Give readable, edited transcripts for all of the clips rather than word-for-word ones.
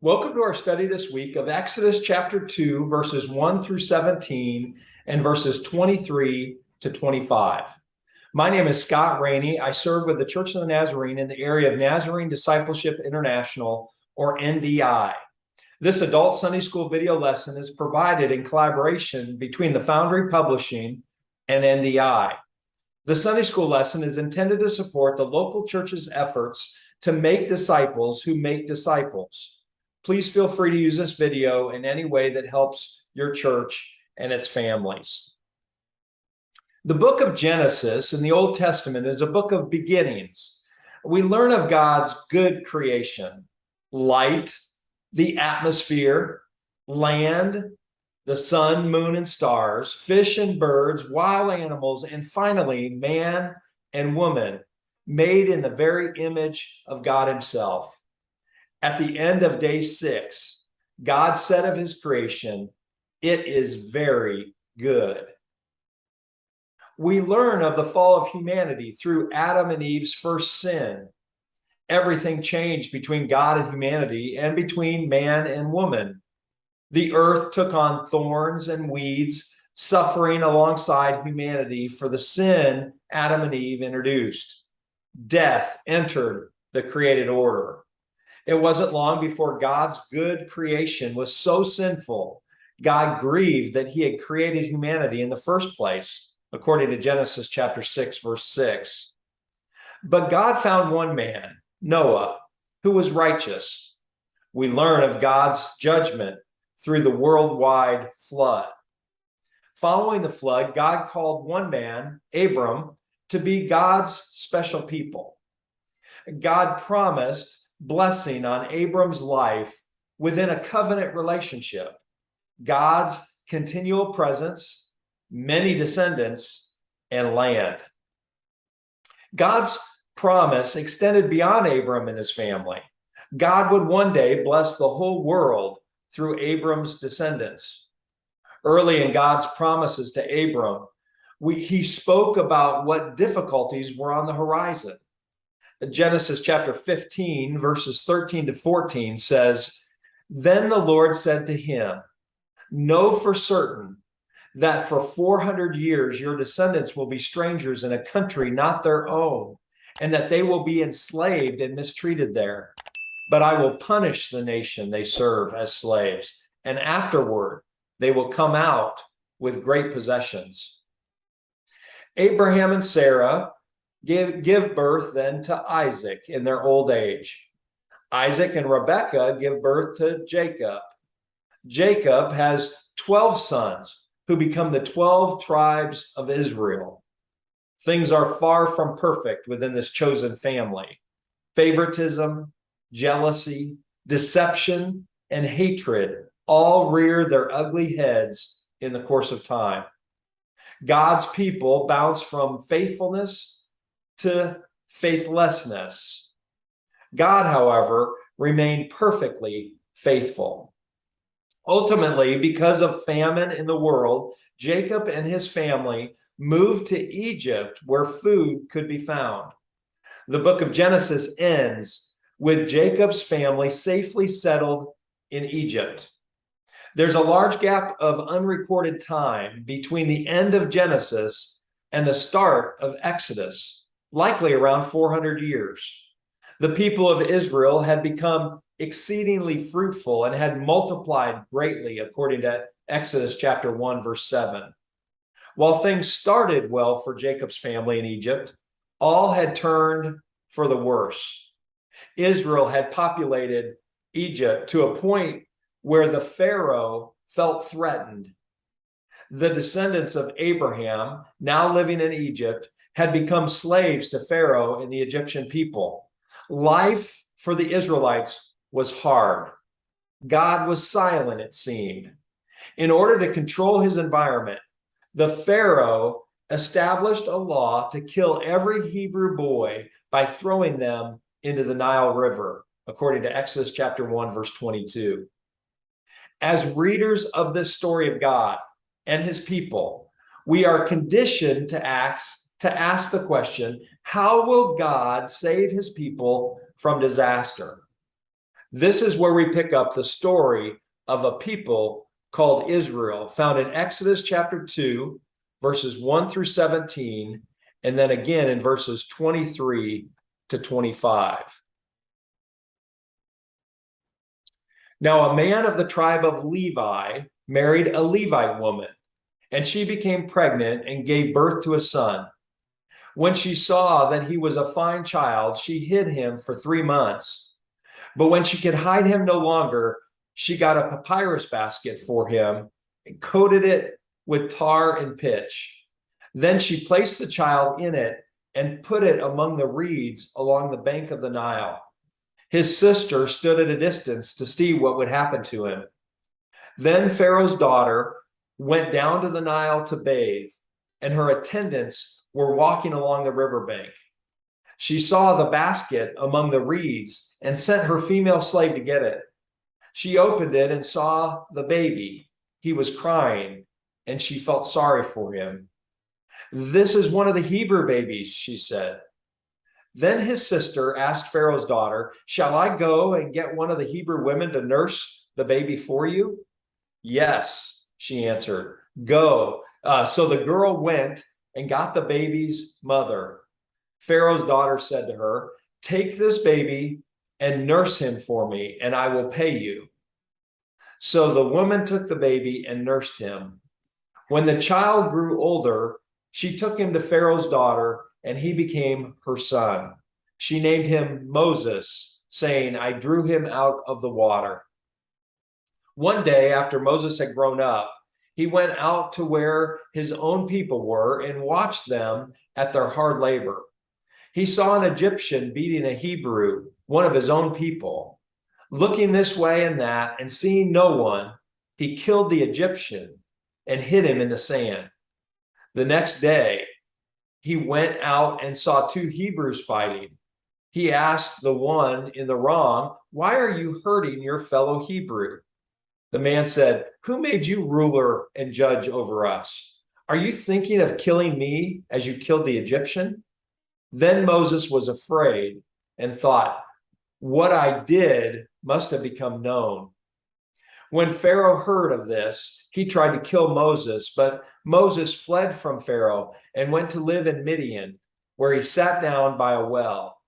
Welcome to our study this week of Exodus chapter 2, verses 1 through 17 and verses 23 to 25. My name is Scott Rainey. I serve with the Church of the Nazarene in the area of Nazarene Discipleship International, or NDI. This adult Sunday school video lesson is provided in collaboration between the Foundry Publishing and NDI. The Sunday school lesson is intended to support the local church's efforts to make disciples who make disciples. Please feel free to use this video in any way that helps your church and its families. The book of Genesis in the Old Testament is a book of beginnings. We learn of God's good creation: light, the atmosphere, land, the sun, moon, and stars, fish and birds, wild animals, and finally, man and woman, made in the very image of God himself. At the end of day 6, God said of his creation, "It is very good." We learn of the fall of humanity through Adam and Eve's first sin. Everything changed between God and humanity and between man and woman. The earth took on thorns and weeds, suffering alongside humanity for the sin Adam and Eve introduced. Death entered the created order. It wasn't long before God's good creation was so sinful, God grieved that he had created humanity in the first place, according to Genesis chapter 6, verse 6. But God found one man, Noah, who was righteous. We learn of God's judgment through the worldwide flood. Following the flood, God called one man, Abram, to be God's special people. God promised blessing on Abram's life within a covenant relationship: God's continual presence, many descendants, and land. God's promise extended beyond Abram and his family. God would one day bless the whole world through Abram's descendants. Early in God's promises to Abram, he spoke about what difficulties were on the horizon. Genesis chapter 15, verses 13 to 14 says, "Then the Lord said to him, 'Know for certain that for 400 years your descendants will be strangers in a country not their own, and that they will be enslaved and mistreated there. But I will punish the nation they serve as slaves, and afterward they will come out with great possessions.'" Abraham and Sarah give birth then to Isaac in their old age. Isaac and Rebekah give birth to Jacob. Jacob has 12 sons who become the 12 tribes of Israel. Things are far from perfect within this chosen family. Favoritism, jealousy, deception, and hatred all rear their ugly heads in the course of time. God's people bounce from faithfulness to faithlessness. God, however, remained perfectly faithful. Ultimately, because of famine in the world, Jacob and his family moved to Egypt, where food could be found. The book of Genesis ends with Jacob's family safely settled in Egypt. There's a large gap of unrecorded time between the end of Genesis and the start of Exodus, likely around 400 years. The people of Israel had become exceedingly fruitful and had multiplied greatly, according to Exodus chapter 1, verse 7. While things started well for Jacob's family in Egypt, all had turned for the worse. Israel had populated Egypt to a point where the Pharaoh felt threatened. The descendants of Abraham, now living in Egypt, had become slaves to Pharaoh and the Egyptian people. Life for the Israelites was hard. God was silent, it seemed. In order to control his environment, the Pharaoh established a law to kill every Hebrew boy by throwing them into the Nile River, according to Exodus chapter 1, verse 22. As readers of this story of God and his people, we are conditioned to ask the question, how will God save his people from disaster? This is where we pick up the story of a people called Israel, found in Exodus chapter 2, verses 1 through 17, and then again in verses 23 to 25. Now, a man of the tribe of Levi married a Levite woman, and she became pregnant and gave birth to a son. When she saw that he was a fine child, she hid him for 3 months. But when she could hide him no longer, she got a papyrus basket for him and coated it with tar and pitch. Then she placed the child in it and put it among the reeds along the bank of the Nile. His sister stood at a distance to see what would happen to him. Then Pharaoh's daughter went down to the Nile to bathe, and her attendants were walking along the riverbank. She saw the basket among the reeds and sent her female slave to get it. She opened it and saw the baby. He was crying, and she felt sorry for him. "This is one of the Hebrew babies," she said. Then his sister asked Pharaoh's daughter, "Shall I go and get one of the Hebrew women to nurse the baby for you?" "Yes," she answered. "Go." So the girl went and got the baby's mother. Pharaoh's daughter said to her, "Take this baby and nurse him for me, and I will pay you." So the woman took the baby and nursed him. When the child grew older, she took him to Pharaoh's daughter, and he became her son. She named him Moses, saying, "I drew him out of the water." One day, after Moses had grown up, he went out to where his own people were and watched them at their hard labor. He saw an Egyptian beating a Hebrew, one of his own people. Looking this way and that and seeing no one, he killed the Egyptian and hid him in the sand. The next day, he went out and saw 2 Hebrews fighting. He asked the one in the wrong, "Why are you hurting your fellow Hebrew?" The man said, "Who made you ruler and judge over us? Are you thinking of killing me as you killed the Egyptian?" Then Moses was afraid and thought, "What I did must have become known." When Pharaoh heard of this, he tried to kill Moses, but Moses fled from Pharaoh and went to live in Midian, where he sat down by a well.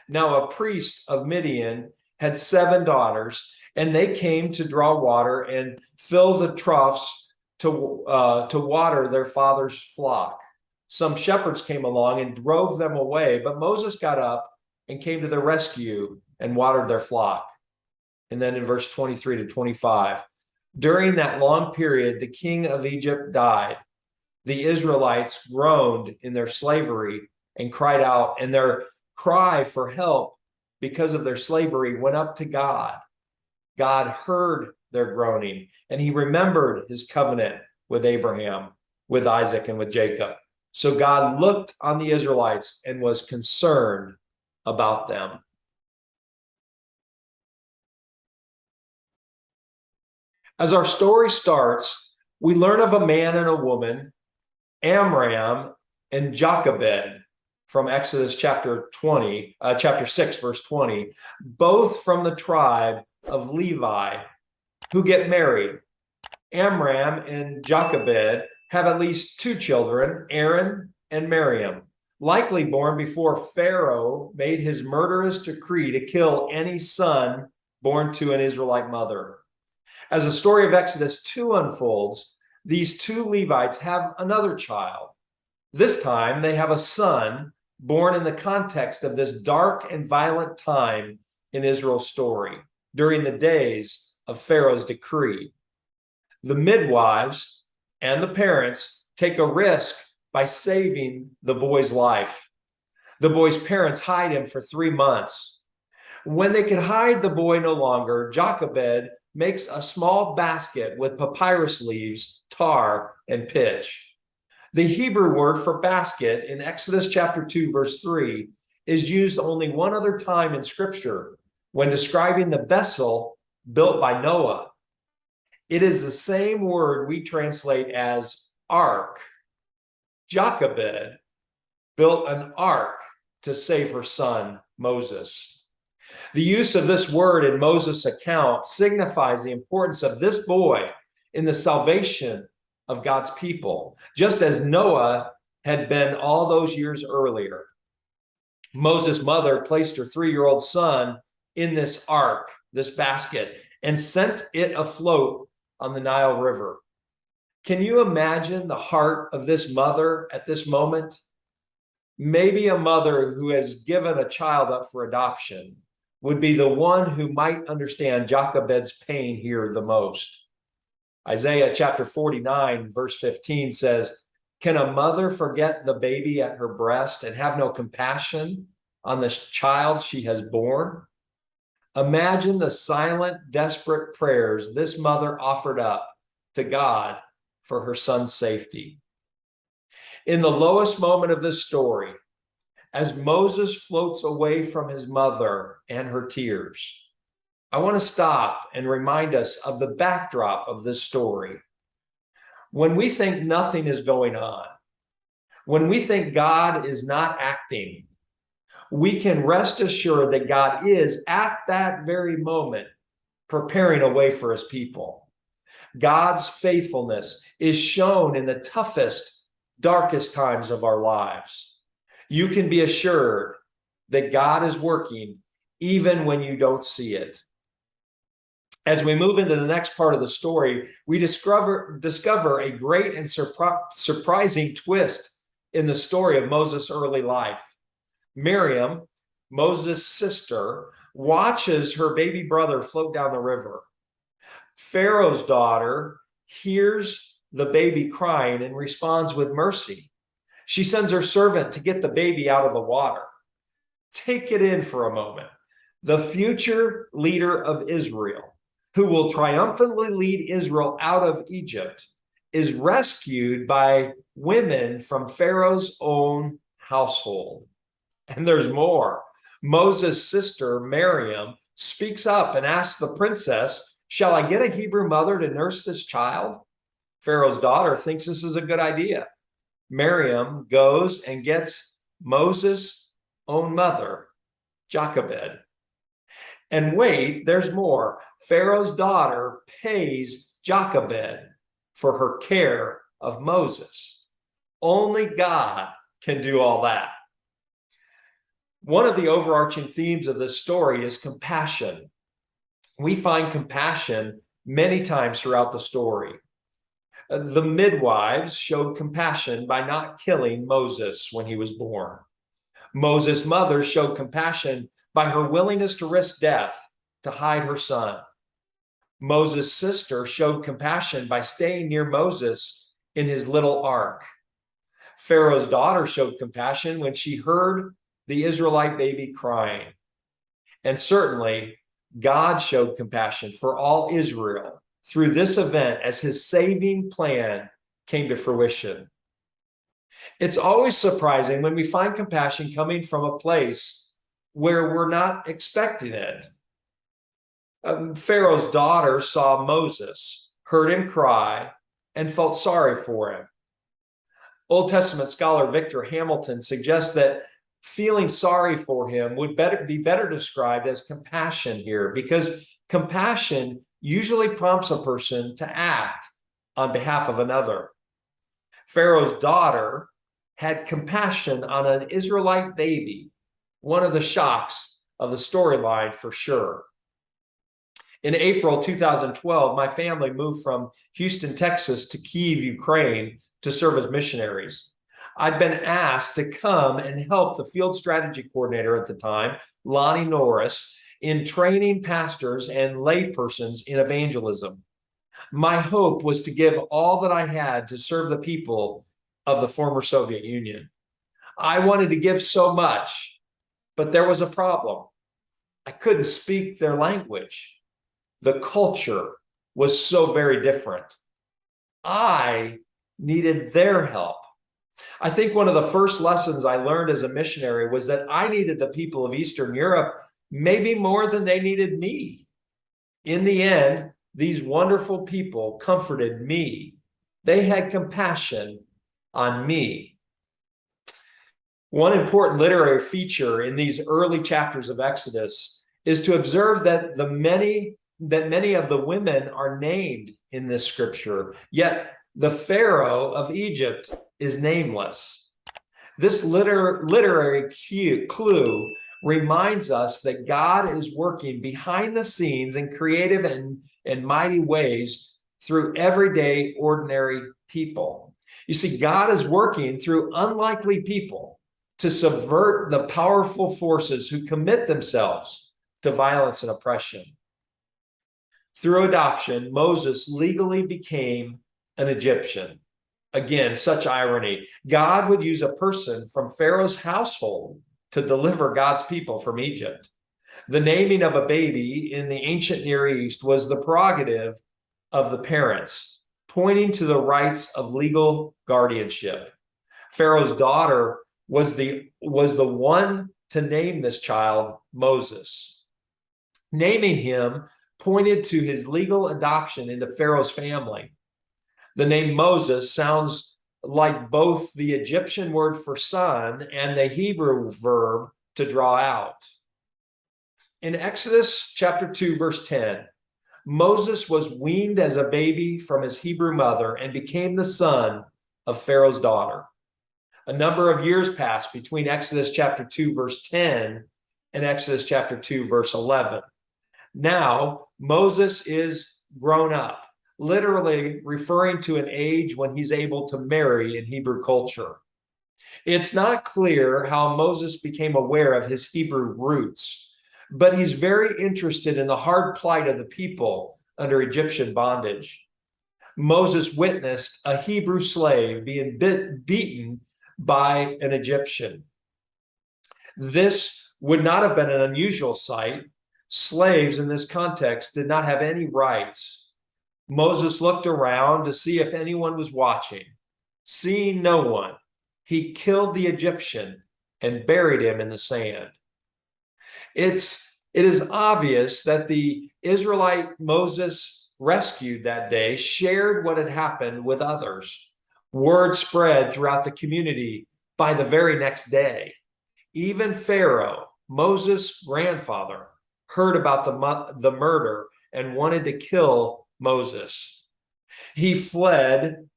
Now a priest of Midian had 7 daughters, and they came to draw water and fill the troughs to water their father's flock. Some shepherds came along and drove them away, but Moses got up and came to their rescue and watered their flock. And then in verse 23 to 25, during that long period, the king of Egypt died. The Israelites groaned in their slavery and cried out, and their cry for help because of their slavery went up to God. God heard their groaning, and he remembered his covenant with Abraham, with Isaac, and with Jacob. So God looked on the Israelites and was concerned about them. As our story starts, we learn of a man and a woman, Amram and Jochebed, from Exodus chapter 6, verse 20, both from the tribe of Levi, who get married. Amram and Jochebed have at least 2 children, Aaron and Miriam, likely born before Pharaoh made his murderous decree to kill any son born to an Israelite mother. As the story of Exodus 2 unfolds, these 2 Levites have another child. This time, they have a son born in the context of this dark and violent time in Israel's story, during the days of Pharaoh's decree. The midwives and the parents take a risk by saving the boy's life. The boy's parents hide him for 3 months. When they can hide the boy no longer, Jochebed makes a small basket with papyrus leaves, tar, and pitch. The Hebrew word for basket in Exodus chapter 2, verse 3 is used only one other time in Scripture when describing the vessel built by Noah. It is the same word we translate as ark. Jochebed built an ark to save her son, Moses. The use of this word in Moses' account signifies the importance of this boy in the salvation of God's people, just as Noah had been all those years earlier. Moses' mother placed her 3-year-old son in this ark, this basket, and sent it afloat on the Nile River. Can you imagine the heart of this mother at this moment? Maybe a mother who has given a child up for adoption would be the one who might understand Jochebed's pain here the most. Isaiah chapter 49, verse 15 says, "Can a mother forget the baby at her breast and have no compassion on the child she has born?" Imagine the silent, desperate prayers this mother offered up to God for her son's safety. In the lowest moment of this story, as Moses floats away from his mother and her tears, I want to stop and remind us of the backdrop of this story. When we think nothing is going on, when we think God is not acting, we can rest assured that God is at that very moment preparing a way for his people. God's faithfulness is shown in the toughest, darkest times of our lives. You can be assured that God is working even when you don't see it. As we move into the next part of the story, we discover a great and surprising twist in the story of Moses' early life. Miriam, Moses' sister, watches her baby brother float down the river. Pharaoh's daughter hears the baby crying and responds with mercy. She sends her servant to get the baby out of the water. Take it in for a moment. The future leader of Israel, who will triumphantly lead Israel out of Egypt, is rescued by women from Pharaoh's own household. And there's more. Moses' sister, Miriam, speaks up and asks the princess, "Shall I get a Hebrew mother to nurse this child?" Pharaoh's daughter thinks this is a good idea. Miriam goes and gets Moses' own mother, Jochebed. And wait, there's more. Pharaoh's daughter pays Jochebed for her care of Moses. Only God can do all that. One of the overarching themes of this story is compassion. We find compassion many times throughout the story. The midwives showed compassion by not killing Moses when he was born. Moses' mother showed compassion by her willingness to risk death to hide her son. Moses' sister showed compassion by staying near Moses in his little ark. Pharaoh's daughter showed compassion when she heard the Israelite baby crying. And certainly, God showed compassion for all Israel through this event as his saving plan came to fruition. It's always surprising when we find compassion coming from a place where we're not expecting it. Pharaoh's daughter saw Moses, heard him cry, and felt sorry for him. Old Testament scholar Victor Hamilton suggests that feeling sorry for him would be better described as compassion here, because compassion usually prompts a person to act on behalf of another. Pharaoh's daughter had compassion on an Israelite baby, one of the shocks of the storyline for sure. In April 2012, my family moved from Houston, Texas to Kyiv, Ukraine to serve as missionaries. I'd been asked to come and help the field strategy coordinator at the time, Lonnie Norris, in training pastors and laypersons in evangelism. My hope was to give all that I had to serve the people of the former Soviet Union. I wanted to give so much, but there was a problem. I couldn't speak their language. The culture was so very different. I needed their help. I think one of the first lessons I learned as a missionary was that I needed the people of Eastern Europe maybe more than they needed me. In the end, these wonderful people comforted me. They had compassion on me. One important literary feature in these early chapters of Exodus is to observe that many of the women are named in this scripture, yet the Pharaoh of Egypt is nameless. This literary clue reminds us that God is working behind the scenes in creative and mighty ways through everyday, ordinary people. You see, God is working through unlikely people to subvert the powerful forces who commit themselves to violence and oppression. Through adoption, Moses legally became an Egyptian. Again, such irony. God would use a person from Pharaoh's household to deliver God's people from Egypt. The naming of a baby in the ancient Near East was the prerogative of the parents, pointing to the rights of legal guardianship. Pharaoh's daughter was the one to name this child Moses. Naming him pointed to his legal adoption into Pharaoh's family. The name Moses sounds like both the Egyptian word for son and the Hebrew verb to draw out. In Exodus chapter 2, verse 10, Moses was weaned as a baby from his Hebrew mother and became the son of Pharaoh's daughter. A number of years passed between Exodus chapter 2, verse 10 and Exodus chapter 2, verse 11. Now, Moses is grown up, literally referring to an age when he's able to marry in Hebrew culture. It's not clear how Moses became aware of his Hebrew roots, but he's very interested in the hard plight of the people under Egyptian bondage. Moses witnessed a Hebrew slave being beaten by an Egyptian. This would not have been an unusual sight. Slaves in this context did not have any rights. Moses looked around to see if anyone was watching. Seeing no one, he killed the Egyptian and buried him in the sand. It is obvious that the Israelite Moses rescued that day shared what had happened with others. Word spread throughout the community by the very next day. Even Pharaoh, Moses' grandfather, heard about the murder and wanted to kill Moses. He fled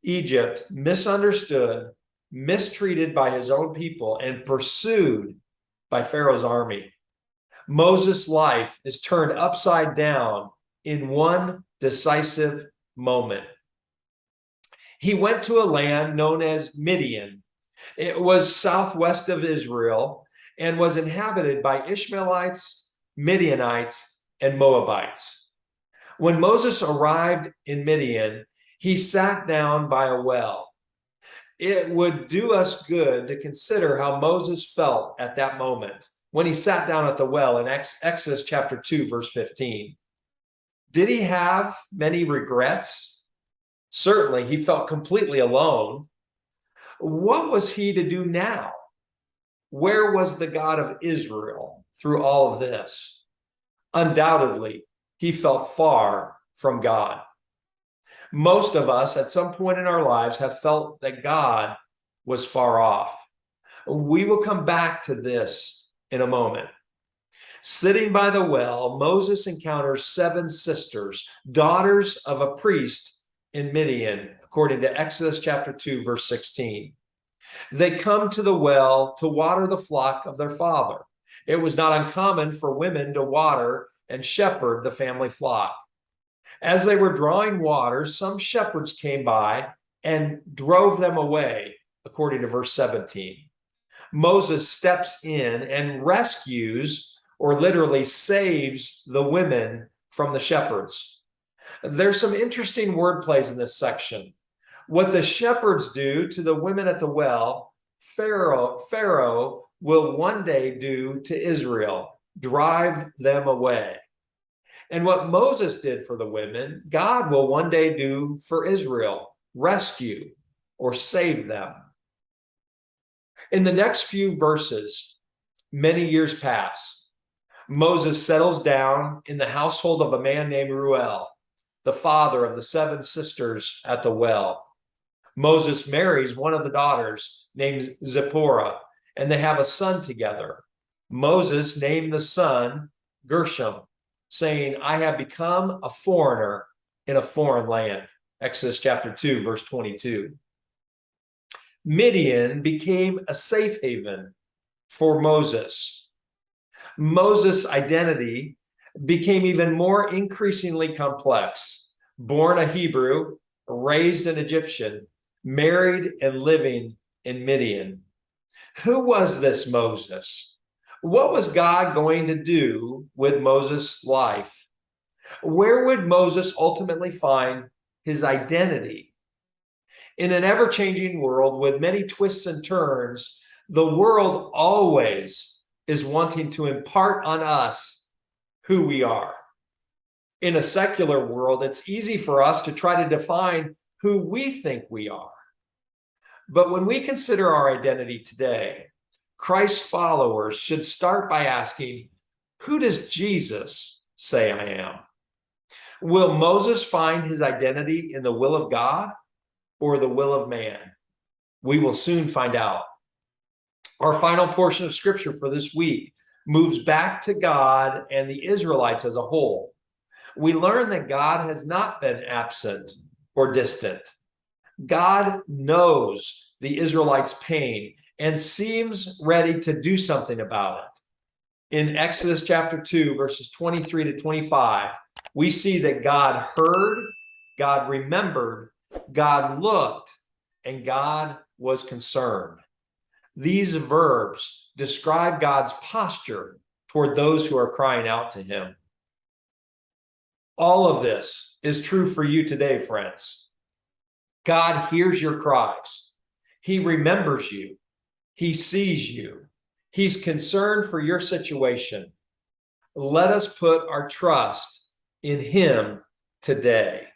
Egypt, misunderstood, mistreated by his own people, and pursued by Pharaoh's army. Moses' life is turned upside down in one decisive moment. He went to a land known as Midian. It was southwest of Israel and was inhabited by Ishmaelites, Midianites, and Moabites. When Moses arrived in Midian, he sat down by a well. It would do us good to consider how Moses felt at that moment when he sat down at the well in Exodus chapter 2, verse 15. Did he have many regrets? Certainly, he felt completely alone. What was he to do now? Where was the God of Israel through all of this? Undoubtedly, he felt far from God. Most of us at some point in our lives have felt that God was far off. We will come back to this in a moment. Sitting by the well, Moses encounters 7 sisters, daughters of a priest in Midian, according to Exodus chapter 2, verse 16. They come to the well to water the flock of their father. It was not uncommon for women to water and shepherd the family flock. As they were drawing water, some shepherds came by and drove them away, according to verse 17. Moses steps in and rescues, or literally saves, the women from the shepherds. There's some interesting word plays in this section. What the shepherds do to the women at the well, Pharaoh will one day do to Israel, drive them away. And what Moses did for the women, God will one day do for Israel, rescue or save them. In the next few verses, many years pass. Moses settles down in the household of a man named Reuel, the father of the 7 sisters at the well. Moses marries one of the daughters named Zipporah, and they have a son together. Moses named the son Gershom, saying, I have become a foreigner in a foreign land. Exodus chapter 2, verse 22. Midian became a safe haven for Moses. Moses' identity became even more increasingly complex. Born a Hebrew, raised an Egyptian, married and living in Midian. Who was this Moses? What was God going to do with Moses' life? Where would Moses ultimately find his identity? In an ever-changing world with many twists and turns, the world always is wanting to impart on us who we are. In a secular world, it's easy for us to try to define who we think we are. But when we consider our identity today, Christ followers should start by asking, who does Jesus say I am? Will Moses find his identity in the will of God or the will of man? We will soon find out. Our final portion of scripture for this week moves back to God and the Israelites as a whole. We learn that God has not been absent or distant. God knows the Israelites' pain and seems ready to do something about it. In Exodus chapter 2, verses 23 to 25, we see that God heard, God remembered, God looked, and God was concerned. These verbs describe God's posture toward those who are crying out to him. All of this is true for you today, friends. God hears your cries. He remembers you. He sees you. He's concerned for your situation. Let us put our trust in him today.